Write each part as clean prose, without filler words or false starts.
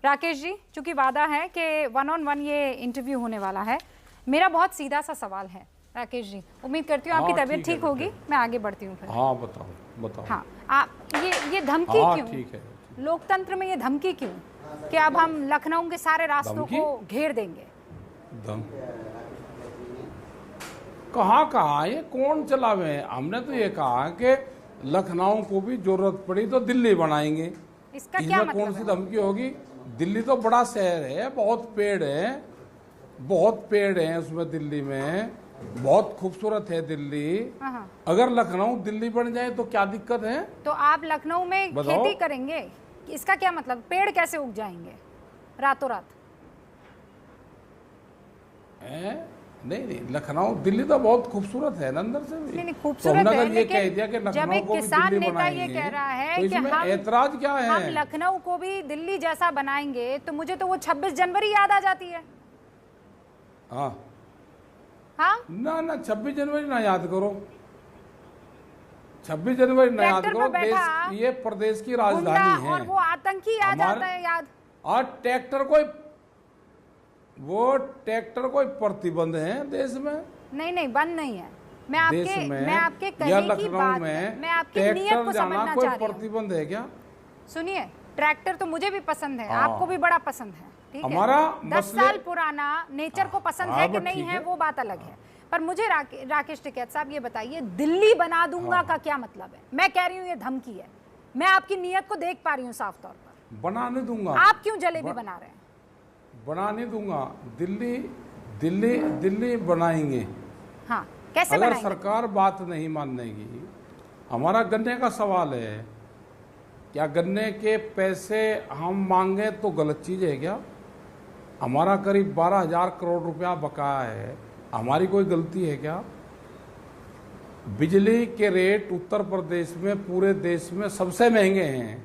राकेश जी, चूंकि वादा है कि 1-on-1 ये इंटरव्यू होने वाला है, मेरा बहुत सीधा सा सवाल है राकेश जी। उम्मीद करती हूँ आपकी तबीयत ठीक होगी। मैं आगे बढ़ती हूँ फिर। हाँ बताओ। हाँ, आप ये धमकी क्यों? ठीक है। लोकतंत्र में ये धमकी क्यों कि अब हम लखनऊ के सारे रास्तों को घेर देंगे? कहाँ ये कौन चलावे? हमने तो ये कहा कि लखनऊ को भी जरूरत पड़ी तो दिल्ली बनाएंगे। इसका क्या मतलब कौन सी धमकी होगी? दिल्ली तो बड़ा शहर है, बहुत पेड़ हैं उसमें। दिल्ली में बहुत खूबसूरत है दिल्ली। अगर लखनऊ दिल्ली बन जाए तो क्या दिक्कत है? तो आप लखनऊ में खेती करेंगे, इसका क्या मतलब? पेड़ कैसे उग जाएंगे रातों रात? नहीं, लखनऊ दिल्ली तो बहुत खूबसूरत है अंदर से भी। नहीं, खूबसूरत है, ये कह दिया कि जब एक किसान नेता ये कह रहा है तो कि हम ऐतराज क्या है? हम लखनऊ को भी दिल्ली जैसा बनाएंगे, तो मुझे तो वो 26 जनवरी याद आ जाती है। हाँ ना 26 जनवरी ना याद करो। 26 जनवरी ना याद करो। देश, ये प्रदेश की राजधानी है और वो आतंकी याद आता है याद। और ट्रैक्टर कोई प्रतिबंध है देश में? नहीं, बंद नहीं है। मैं आपके कहने की बात, मैं आपकी नीयत को समझना चाह रही हूँ। प्रतिबंध है क्या? सुनिए, ट्रैक्टर तो मुझे भी पसंद है, आपको भी बड़ा पसंद है, ठीक है? हमारा 10 साल पुराना नेचर को पसंद है कि नहीं है वो बात अलग है। पर मुझे राकेश टिकैत साहब ये बताइए, दिल्ली बना दूंगा का क्या मतलब है? मैं कह रही हूँ ये धमकी है। मैं आपकी नीयत को देख पा रही हूँ साफ तौर पर। बनाने दूंगा। आप क्यों जलेबी बना रहे हैं? बनाने दूंगा। दिल्ली बनाएंगे। हाँ, कैसे अगर बनाएंगे? सरकार बात नहीं मानेगी। हमारा गन्ने का सवाल है, क्या गन्ने के पैसे हम मांगे तो गलत चीज है क्या? हमारा करीब 12,000 करोड़ रुपया बकाया है, हमारी कोई गलती है क्या? बिजली के रेट उत्तर प्रदेश में पूरे देश में सबसे महंगे हैं।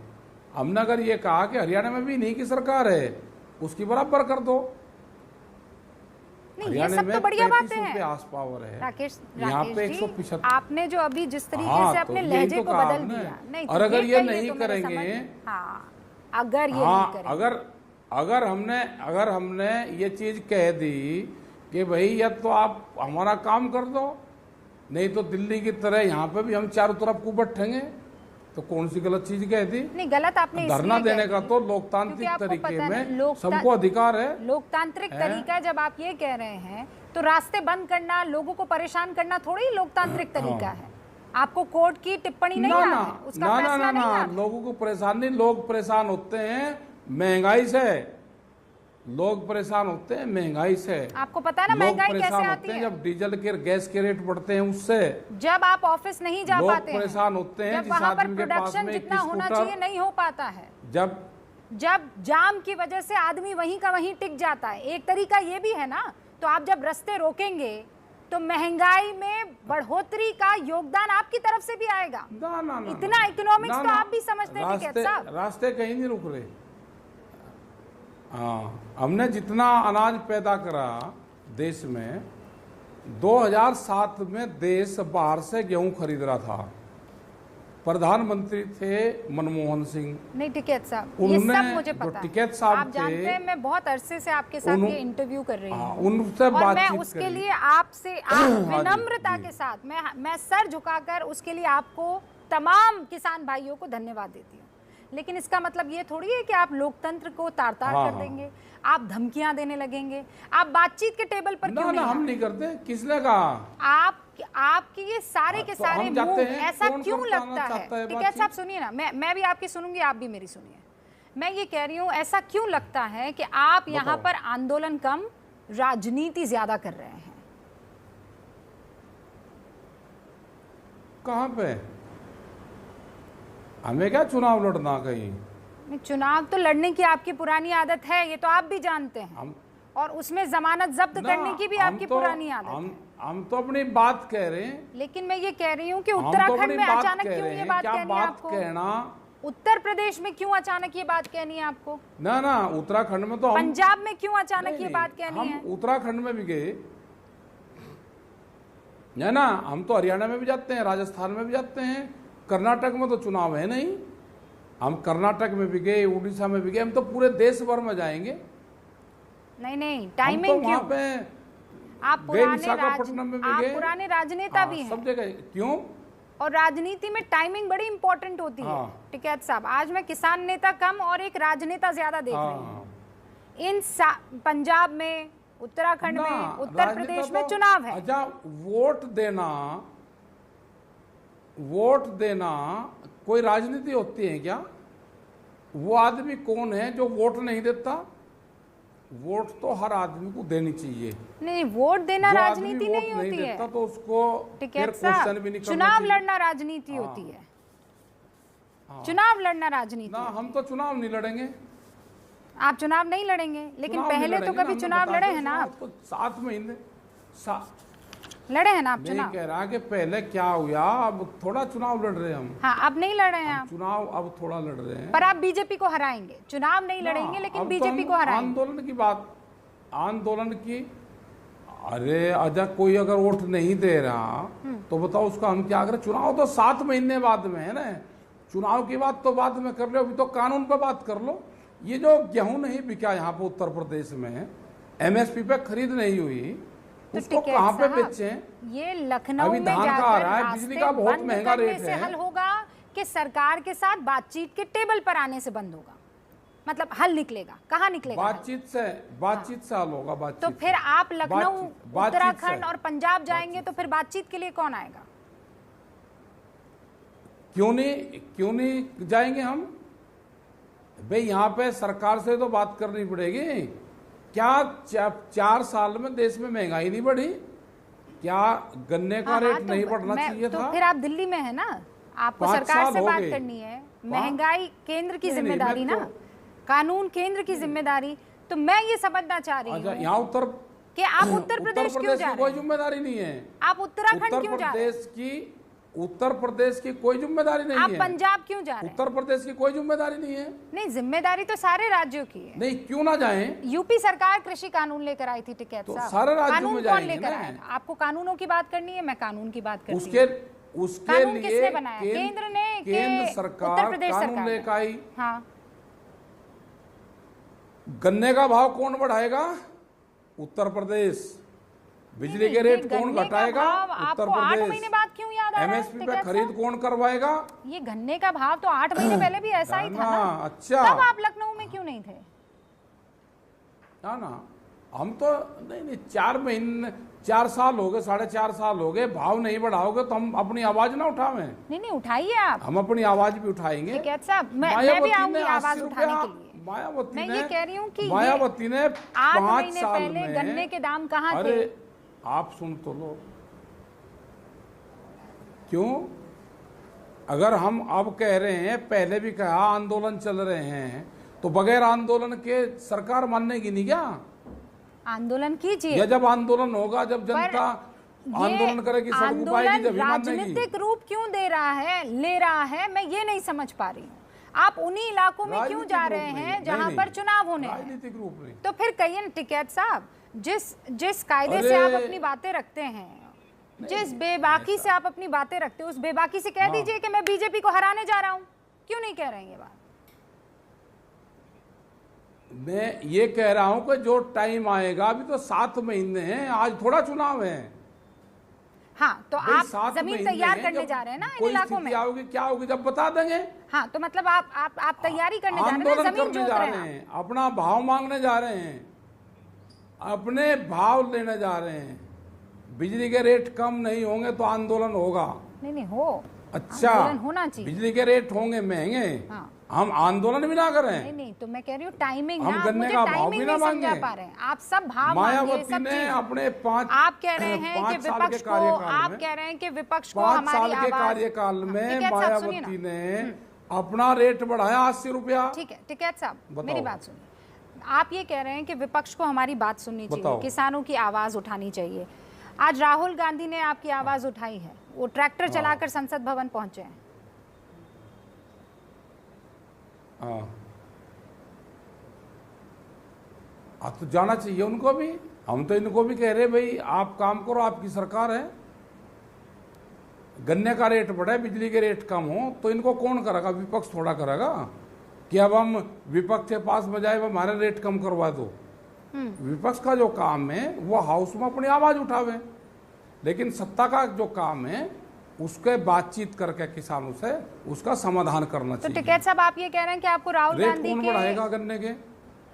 हमने अगर ये कहा कि हरियाणा में भी इन्हीं की सरकार है, उसकी बराबर कर दो। नहीं, ये सब तो बढ़िया बातें हैं। आस पावर है राकेश पे जी, 175। आपने जो अभी जिस तरीके से अपने लहजे को बदल दिया, नहीं, और अगर ये नहीं करेंगे, अगर ये नहीं करेंगे, अगर हमने ये चीज कह दी कि भाई या तो आप हमारा काम कर दो, नहीं तो दिल्ली की तरह यहाँ पे भी हम चारों तरफ को बैठेंगे, तो कौन सी गलत चीज कह दी? नहीं, गलत आपने धरना देने का तो लोकतांत्रिक तरीके में सबको अधिकार है। लोकतांत्रिक तरीका जब आप ये कह रहे हैं, तो रास्ते बंद करना, लोगों को परेशान करना थोड़ी लोकतांत्रिक तरीका है। आपको कोर्ट की टिप्पणी नहीं है, उसका फैसला नहीं है। लोगों को परेशान नहीं, लोग परेशान होते हैं महंगाई से। लोग परेशान होते हैं महंगाई से। आपको पता है ना महंगाई कैसे आती है? जब डीजल के गैस के रेट बढ़ते हैं उससे। जब आप ऑफिस नहीं जा पाते हैं, परेशान होते हैं, जब वहां पर प्रोडक्शन जितना होना चाहिए नहीं हो पाता है, जब जाम की वजह से आदमी वहीं का वहीं टिक जाता है। एक तरीका ये भी है ना। तो आप जब रास्ते रोकेंगे तो महंगाई में बढ़ोतरी का योगदान आपकी तरफ से भी आएगा। इतना इकोनॉमिक्स तो आप भी समझते हैं टिकैत साहब। रास्ते कहीं नहीं रुक रहे। हाँ, हमने जितना अनाज पैदा करा देश में, 2007 में देश बाहर से गेहूं खरीद रहा था। प्रधानमंत्री थे मनमोहन सिंह। नहीं टिकैत साहब, ये सब मुझे पता है। टिकैत साहब आप जानते हैं मैं बहुत अरसे से आपके साथ ये इंटरव्यू कर रही हूँ, उनसे और मैं उसके लिए आपसे विनम्रता के साथ मैं सर झुकाकर उसके लिए आपको, तमाम किसान भाइयों को धन्यवाद देती हूँ। लेकिन इसका मतलब ये थोड़ी है कि आप लोकतंत्र को तार-तार कर देंगे, आप धमकियां देने लगेंगे, आप बातचीत के टेबल पर क्यों नहीं? हम नहीं करते। किसने कहा? आपकी ये सारे के सारे मूव ऐसा क्यों लगता है? टिकैत साहब सुनिए ना, मैं भी आपकी सुनूंगी, आप भी मेरी सुनिए। मैं ये कह रही हूँ, ऐसा क्यों लगता है कि आप यहाँ पर आंदोलन कम राजनीति ज्यादा कर रहे हैं? कहाँ पे? हमें क्या चुनाव लड़ना? कहीं चुनाव तो लड़ने की आपकी पुरानी आदत है, ये तो आप भी जानते हैं। और उसमें जमानत जब्त करने की भी आपकी पुरानी आदत है। हम तो अपनी बात कह रहे हैं। लेकिन मैं ये कह रही हूँ कि उत्तराखंड में अचानक क्यों ये बात कहनी है आपको? उत्तर प्रदेश में क्यों अचानक ये बात कहनी है आपको? ना उत्तराखंड में तो पंजाब में क्यों अचानक ये बात कहनी है? उत्तराखंड में भी गए है ना, हम तो हरियाणा में भी जाते हैं, राजस्थान में भी जाते हैं, कर्नाटक में तो चुनाव है नहीं। हम कर्नाटक में भी गए, उड़ीसा में भी गए, हम तो पूरे देश भर में जाएंगे। नहीं टाइमिंग क्यों? पे आप पुराने राजनेता भी हैं सब जगह, क्यों? और राजनीति में टाइमिंग बड़ी इंपॉर्टेंट होती है। टिकैत साहब, आज मैं किसान नेता कम और एक राजनेता ज्यादा देख रही हूँ। इन पंजाब में, उत्तराखंड में, उत्तर प्रदेश में चुनाव है। अच्छा, वोट देना कोई राजनीति होती है क्या? वो आदमी कौन है जो वोट नहीं देता? वोट तो हर आदमी को देनी चाहिए। नहीं, वोट देना राजनीति नहीं होती है। तो उसको क्वेश्चन भी नहीं करना। चुनाव लड़ना राजनीति होती है। चुनाव लड़ना राजनीति ना, हम तो चुनाव नहीं लड़ेंगे। आप चुनाव नहीं लड़ेंगे, लेकिन पहले तो कभी चुनाव लड़े हैं ना आप? 7 महीने लड़े हैं ना आप चुनाव? कह रहा कि पहले क्या हुआ, अब थोड़ा चुनाव लड़ रहे हैं हम। हाँ, अब नहीं लड़ रहे हैं आप चुनाव, अब थोड़ा लड़ रहे हैं। पर आप बीजेपी को हराएंगे। चुनाव नहीं लड़ेंगे, लेकिन बीजेपी को हराएंगे। आंदोलन की बात, आंदोलन की, अरे अजा कोई अगर वोट नहीं दे रहा तो बताओ उसका हम क्या करें? चुनाव तो 7 महीने बाद में है ना। चुनाव की बात तो बाद में कर लो, अभी तो कानून पे बात कर लो। ये जो गेहूं नहीं बिका यहाँ पे उत्तर प्रदेश में, MSP पे खरीद नहीं हुई, उसको कहाँ पे बेचे? ये लखनऊ में जाकर आ रहा है, बिजली का बहुत महंगा रेट है। हल होगा कि सरकार के साथ बातचीत के टेबल पर आने से बंद होगा? मतलब हल निकलेगा, कहाँ निकलेगा? बातचीत से हल होगा। बातचीत तो फिर आप लखनऊ, उत्तराखंड और पंजाब जाएंगे तो फिर बातचीत के लिए कौन आएगा? क्यों नहीं जाएंगे हम? भाई यहाँ पे सरकार से तो बात करनी पड़ेगी। क्या 4 साल में देश में महंगाई नहीं बढ़ी? क्या गन्ने का रेट नहीं बढ़ना चाहिए था? तो फिर आप दिल्ली में है ना, आपको सरकार से बात करनी है। महंगाई केंद्र की जिम्मेदारी ना, कानून केंद्र की जिम्मेदारी। तो मैं ये समझना चाह रही हूँ यहाँ कि आप उत्तर प्रदेश क्यों जा रहे हैं? कोई जिम्मेदारी नहीं है। आप उत्तराखंड क्यों जा रहे हैं? उत्तर प्रदेश की कोई जिम्मेदारी नहीं है। आप पंजाब क्यों जा रहे हैं? उत्तर प्रदेश की कोई जिम्मेदारी नहीं है। नहीं, जिम्मेदारी तो सारे राज्यों की है। नहीं, क्यों ना जाएं? यूपी सरकार कृषि कानून लेकर आई थी टिकैत तो साहब। सारे राज्यों में जाएंगे लेकर आया? आपको कानूनों की बात करनी है, मैं कानून की बात करनी है। उसके कानून लिए किसने बनाया? केंद्र ने, केंद्र सरकार उत्तर प्रदेश कानून लेकर आई। हाँ, गन्ने का भाव कौन बढ़ाएगा? उत्तर प्रदेश। बिजली के रेट कौन घटाएगा? उत्तर प्रदेश। 8 महीने बाद क्यों याद आ रहा है? MSP पे खरीद कौन करवाएगा? ये गन्ने का भाव तो 8 महीने पहले भी ऐसा ही था ना। अच्छा, तब आप लखनऊ में क्यों नहीं थे? ना, हम तो नहीं 4 साल हो गए, 4.5 साल हो गए, भाव नहीं बढ़ाओगे तो हम अपनी आवाज ना उठावें? नहीं, उठाइए आप। हम अपनी आवाज भी उठाएंगे। टिकैत साहब, मैं भी आऊंगी आवाज उठाने के लिए। मायावती मैं ये कह रही हूँ कि मायावती ने 8 5 महीने साल पहले में, गन्ने के दाम कहाँ थे? अरे आप सुन तो लो। क्यों? अगर हम अब कह रहे हैं, पहले भी कहा आंदोलन चल रहे हैं, तो बगैर आंदोलन के सरकार मानेगी नहीं क्या? आंदोलन कीजिए। या जब आंदोलन होगा, जब जनता आंदोलन करेगी, सड़क पाएगी, जब राजनीतिक रूप क्यों ले रहा है, मैं ये नहीं समझ पा रही हूँ। आप उन्हीं इलाकों में क्यों जा रहे हैं जहां पर चुनाव होने हैं? राजनीतिक रूप नहीं। तो फिर कहिए टिकैत साहब, जिस कायदे से आप अपनी बातें रखते हैं, जिस बेबाकी से आप अपनी बातें रखते हो, उस बेबाकी से कह दीजिए कि मैं बीजेपी को हराने जा रहा हूं। क्यों नहीं कह रहे हैं ये बात? मैं ये कह रहा हूं कि जो टाइम आएगा, अभी तो 7 महीने हैं, आज थोड़ा चुनाव है। हाँ, तो आप जमीन तैयार करने जा रहे हैं ना इन इलाकों में? क्या होगी जब बता देंगे। हाँ, तो मतलब आप तैयारी करने जा रहे हैं, जमीन जोत रहे हैं, अपना भाव मांगने जा रहे हैं, अपने भाव लेने जा रहे हैं। बिजली के रेट कम नहीं होंगे तो आंदोलन होगा। नहीं हो। अच्छा, होना चाहिए। बिजली के रेट होंगे महंगे, हाँ। हम आंदोलन भी ना करें। नहीं, तो मैं कह रही हूँ टाइमिंग, हम गन्ने का भाव भी ना मांगे। आप सब भाव मायावती ने अपने आप कह रहे हैं कि विपक्ष को, आप कह रहे हैं कि विपक्ष को 5 साल के कार्यकाल में मायावती ने अपना रेट बढ़ाया 80 रुपया। ठीक है टिकैत साहब, मेरी बात सुनिए। आप ये कह रहे हैं कि विपक्ष को हमारी बात सुननी चाहिए, किसानों की आवाज उठानी चाहिए। आज राहुल गांधी ने आपकी आवाज उठाई है, वो ट्रैक्टर चलाकर संसद भवन पहुंचे हैं। तो जाना चाहिए उनको भी। हम तो इनको भी कह रहे भाई आप काम करो, आपकी सरकार है। गन्ने का रेट बढ़े, बिजली के रेट कम हो, तो इनको कौन करेगा? विपक्ष थोड़ा करेगा। कि अब हम विपक्ष के पास में जाए, हमारे रेट कम करवा दो। विपक्ष का जो काम है वो हाउस में अपनी आवाज उठावे, लेकिन सत्ता का जो काम है उसके बातचीत करके किसानों से उसका समाधान करना तो चाहिए। टिकैत साहब, आप ये कह रहे हैं कि आपको राहुल रेट गांधी कौन बढ़ाएगा गन्ने के?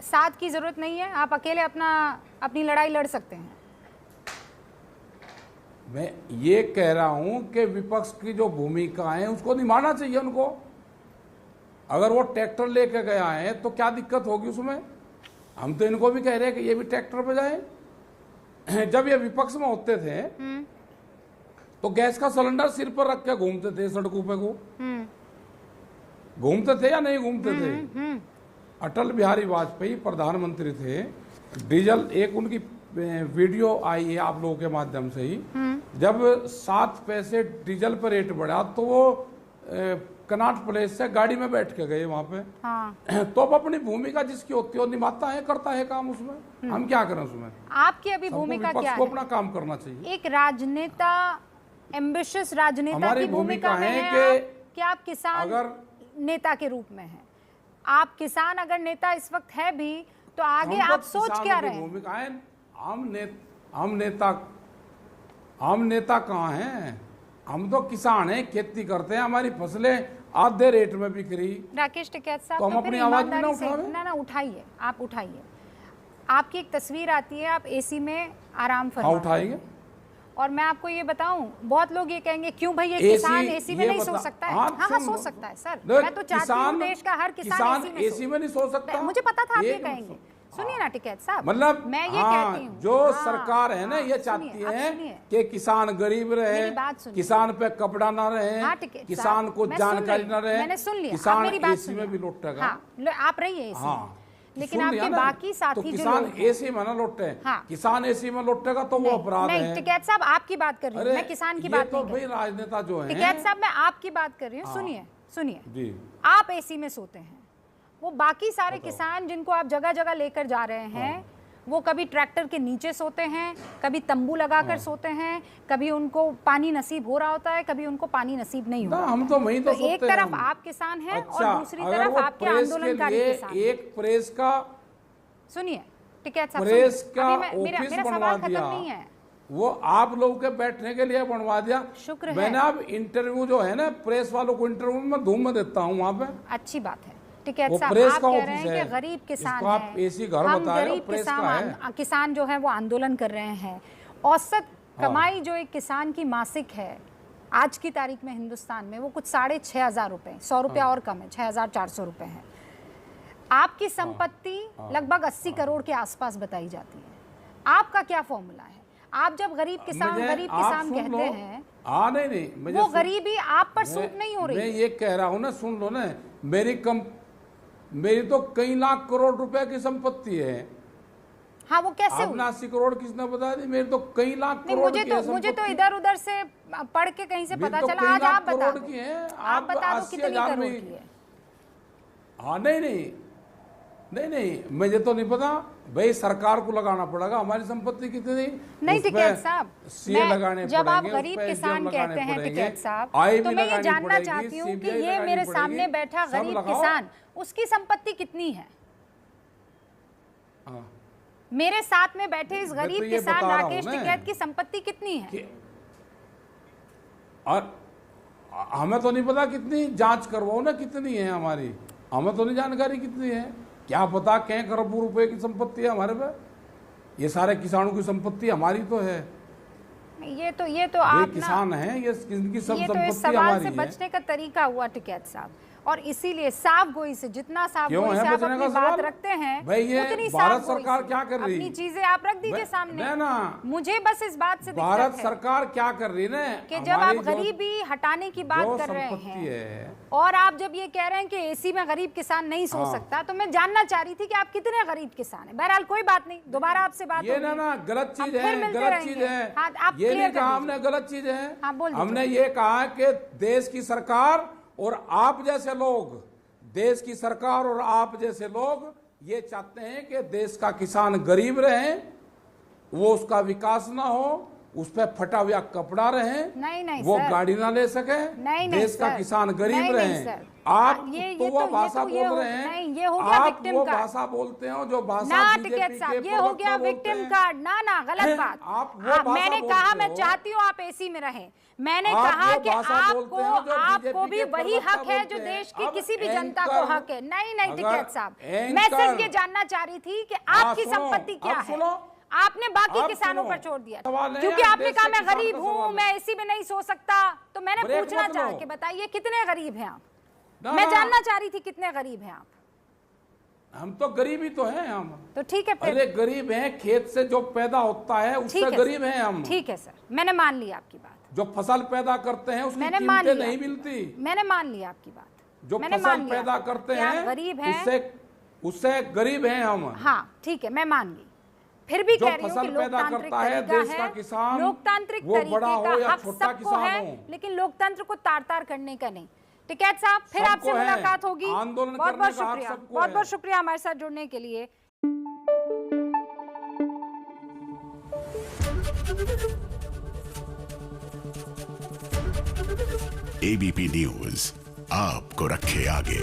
साथ की जरूरत नहीं है, आप अकेले अपनी लड़ाई लड़ सकते हैं। मैं ये कह रहा हूं कि विपक्ष की जो भूमिका है उसको निभाना चाहिए उनको। अगर वो ट्रैक्टर लेके गया है तो क्या दिक्कत होगी उसमें? हम तो इनको भी कह रहे हैं कि ये भी ट्रैक्टर पे जाए। जब ये विपक्ष में होते थे तो गैस का सिलेंडर सिर पर रख के घूमते थे सड़कों पे को, घूमते थे या नहीं घूमते थे? अटल बिहारी वाजपेयी प्रधानमंत्री थे, डीजल, एक उनकी वीडियो आई है आप लोगों के माध्यम से ही, जब 7 पैसे डीजल पर रेट बढ़ा तो वो कनाट प्लेस से गाड़ी में बैठ के गए वहां पे। हाँ। तो अब अपनी भूमिका जिसकी होती है वो निभाता है, करता है काम उसमें, हम क्या करें उसमें? आपकी अभी भूमिका क्या है? अपना काम करना चाहिए। एक राजनेता, एम्बिशियस राजनेता की भूमिका है कि आप किसान अगर नेता के रूप में हैं, आप किसान अगर नेता इस वक्त है भी तो आगे आप सोच क्या रहे हैं? भूमिका है, हम नेता कहाँ हैं? हम तो किसान हैं, खेती करते हैं, हमारी फसलें आधे रेट में बिक रही। राकेश टिकैत साहब, तो हम अपनी आवाज ना उठाएं? ना उठाइए, आप उठाइए। आपकी एक तस्वीर आती है, आप एसी में आराम फरमा। हाँ, उठाएंगे। और मैं आपको ये बताऊं, बहुत लोग ये कहेंगे क्यों भाई ये किसान एसी में नहीं सो सकता है? हाँ, सोच सकता है सर। मैं तो चाहती हूँ देश का हर किसान एसी में नहीं सो सकता। मुझे पता था आप ये कहेंगे। सुनिए ना टिकैत साहब, मतलब मैं ये कहती हूँ, जो सरकार है ना ये चाहती है कि किसान गरीब रहे, किसान पे कपड़ा ना रहे, किसान को जानकारी ना रहे। मैंने सुन लिया, किसान एसी में भी लौटेगा। आप रहिए एसी में, लेकिन आपके बाकी साथी जो किसान एसी में ना लौटे, किसान एसी में लौटेगा तो वो अपराध है। नहीं टिकैत साहब, आपकी बात कर रही हूँ मैं, किसान की बात नहीं कर रही। राजनेता जो है टिकैत साहब, मैं आपकी बात कर रही हूँ। सुनिए, आप एसी में सोते हैं, वो बाकी सारे किसान जिनको आप जगह जगह लेकर जा रहे हैं, वो कभी ट्रैक्टर के नीचे सोते हैं, कभी तंबू लगाकर सोते हैं, कभी उनको पानी नसीब हो रहा होता है, कभी उनको पानी नसीब नहीं होता। हम तो वहीं तो एक तरफ आप किसान हैं और दूसरी तरफ आपके आंदोलनकारी किसान। एक प्रेस का, सुनिए टिकैत साहब, प्रेस का मेरा सवाल खत्म नहीं है, वो आप लोगों के बैठने के लिए बनवा दिया। शुक्र है। मैंने अब इंटरव्यू जो है ना, प्रेस वालों को इंटरव्यू में धूम में देता हूँ वहाँ पे। अच्छी बात है टिकैत साहब, आप कह रहे हैं कि गरीब किसान आप एसी घर बताए, गरीब किसान जो है वो आंदोलन कर रहे हैं। औसत कमाई जो एक किसान की मासिक है आज की तारीख में हिंदुस्तान में, वो कुछ 6,500 रुपए, 100 रुपया और कम है, 6,400 रुपए है। आपकी संपत्ति लगभग 80 करोड़ के आसपास बताई जाती है। आपका क्या फॉर्मूला है? आप जब गरीब किसान कहते हैं, नहीं, वो गरीबी आप पर सूट नहीं हो रही। मैं ये कह रहा हूँ ना, सुन लो ना, मेरी तो कई लाख करोड़ रुपए की संपत्ति है। हाँ, वो कैसे? 80 करोड़ किसने बता दी? मेरी तो कई लाख करोड़ की है। मुझे तो इधर उधर से पढ़ के कहीं से पता चला। आज आप बता दो, आप बता दो कितनी करोड़ की है? हाँ, नहीं, मुझे तो नहीं पता भाई, सरकार को लगाना पड़ेगा हमारी संपत्ति कितनी। नहीं टिकैत साहब, जब आप गरीब किसान कहते हैं टिकैत साहब, तो मैं ये जानना चाहती हूँ कि ये मेरे सामने बैठा गरीब किसान, उसकी संपत्ति कितनी है? मेरे साथ में बैठे इस गरीब किसान राकेश टिकैत की संपत्ति कितनी है? और हमें तो नहीं पता कितनी, जांच करवाओ ना कितनी है हमारी, हमें तो नहीं जानकारी कितनी है। क्या पता कई करोड़ रुपए की संपत्ति है हमारे पे। ये सारे किसानों की संपत्ति हमारी तो है। ये तो आप किसान हैं, ये इनकी सब ये संपत्ति तो इस सवाल से बचने का तरीका हुआ टिकैत साहब, और इसीलिए साफ गोई से, जितना साफ गोई से आप अपनी बात रखते हैं, उतनी भारत सरकार क्या कर रही है? अपनी चीजें आप रख दीजिए सामने ना। मुझे बस इस बात से भारत सरकार क्या कर रही है कि जब आप गरीबी हटाने की बात कर रहे हैं और आप जब ये कह रहे हैं कि एसी में गरीब किसान नहीं सो सकता, तो मैं जानना चाह रही थी कि आप कितने गरीब किसान हैं। बहरहाल कोई बात नहीं, दोबारा आपसे बात ये ना गलत चीज है, गलत चीज है। ये नहीं कहा हमने गलत चीज है, हमने ये कहा कि देश की सरकार और आप जैसे लोग, देश की सरकार और आप जैसे लोग ये चाहते हैं कि देश का किसान गरीब रहे, वो उसका विकास ना हो, उस पे फटा हुआ कपड़ा रहे, नहीं वो सर। गाड़ी ना ले सके, नहीं देश का सर। किसान गरीब नहीं रहे। सर। आप ये तो वो भाषा बोल रहे हैं, नहीं, ये हो गया आप विक्टिम वो कार्ड। भाषा बोलते हो जो भाषा ना बीजेपी टिकैत के साहब, ये हो प्रवक्ता गया बोलते विक्टिम हैं। कार्ड। ना गलत बात। आप वो भाषा मैंने बोलते कहा मैं हो। चाहती हूँ आप एसी में रहें। मैंने आप कहा वो कि भाषा बोलते हो जो आपको बीजेपी भी के वही प्रवक्ता हक है जो बोलते हैं। देश की अब किसी भी जनता को एंकर- हक है। नहीं अगर टिकैत साहब, मैं एंकर- सिर्फ ये जानना चाह रही थी कि आपकी सुनो, संपत्ति क्या अब है। सुनो, आपने बाकी अब किसानों सुनो। पर छोड़ दिया सवाल है क्योंकि यार, आपने देश कहा के मैं किसान गरीब का हूँ, सवाल है। मैं इसी में नहीं सो सकता। तो मैंने ब्रेक पूछना मत चाह लो। के बताइए कितने गरीब हैं आप। ना, मैं ना। जानना चाह रही थी कितने गरीब हैं आप। हम तो गरीब ही तो हैं हम। तो ठीक है फिर। अरे गरीब हैं, खेत से जो पैदा होता है उससे ठीक है गरीब सर। हैं हम। ठीक है सर, मैंने मान लिया आपकी बात। जो फसल पैदा करते हैं उसकी मैंने मान कीमतें लिया। नहीं मिलती। मैंने मान लिया आपकी बात। जो मैंने फसल मान लिया पैदा करते कि आप हैं गरीब हैं। उससे गरीब हैं हम। हाँ ठीक है, मैं मान गई। फिर भी जो कह रही हूँ कि फसल पैदा लोकतांत्रिक करता है तरीका देश का किसान, लोकतांत्रिक वो तरीके बड़ा हो या का हक छोटा सबको किसान है, हो। लेकिन लोकतंत्र को तार-तार करने का नहीं। टिकैत साहब, फिर सबको आपसे है। मुलाकात होगी। आंदोलन बहुत करने बहुत का हक शुक्रिया, सबको बहुत है। बहुत शुक्रिया हमारे साथ जुड़ने के लिए। एबीपी न्यूज आपको रखे आगे।